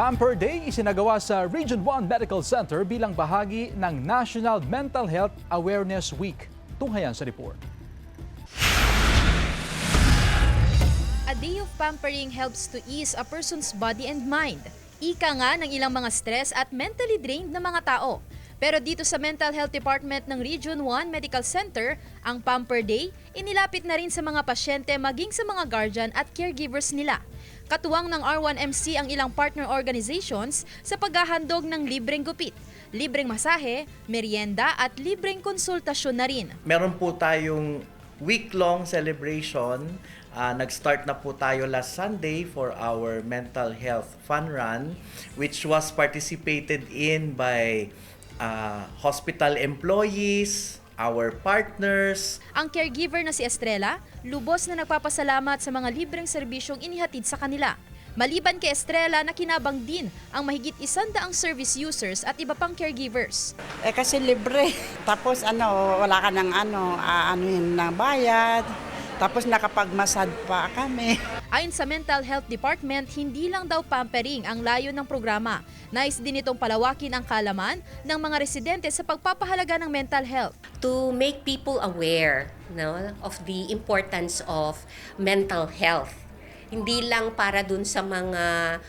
Pamper Day isinagawa sa Region 1 Medical Center bilang bahagi ng National Mental Health Awareness Week. Tunghayan sa report. A day of pampering helps to ease a person's body and mind. Ika nga ng ilang mga stress at mentally drained na mga tao. Pero dito sa Mental Health Department ng Region 1 Medical Center, ang Pamper Day inilapit na rin sa mga pasyente maging sa mga guardian at caregivers nila. Katuwang ng R1MC ang ilang partner organizations sa paghahandog ng libreng gupit, libreng masahe, merienda at libreng konsultasyon na rin. Meron po tayong week-long celebration. Nag-start na po tayo last Sunday for our mental health fun run, which was participated in by hospital employees, our partners. Ang caregiver na si Estrella, lubos na nagpapasalamat sa mga libreng serbisyong inihatid sa kanila. Maliban kay Estrella, nakinabang din ang mahigit 100 service users at iba pang caregivers. Kasi libre. Tapos wala ka ng anuhin ng bayad. Tapos nakapagmasad pa kami. Ayon sa Mental Health Department, hindi lang daw pampering ang layo ng programa. Nais din itong palawakin ang kaalaman ng mga residente sa pagpapahalaga ng mental health. To make people aware of the importance of mental health. Hindi lang para dun sa mga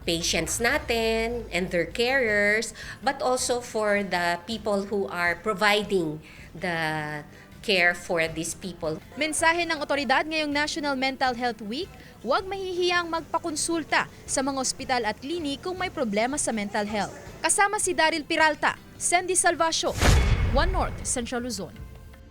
patients natin and their carers, but also for the people who are providing the care for these people. Mensahe ng otoridad ngayong National Mental Health Week, huwag mahihiyang magpakonsulta sa mga ospital at klinik kung may problema sa mental health. Kasama si Daryl Peralta, Sandy Salvacio, One North, Central Luzon.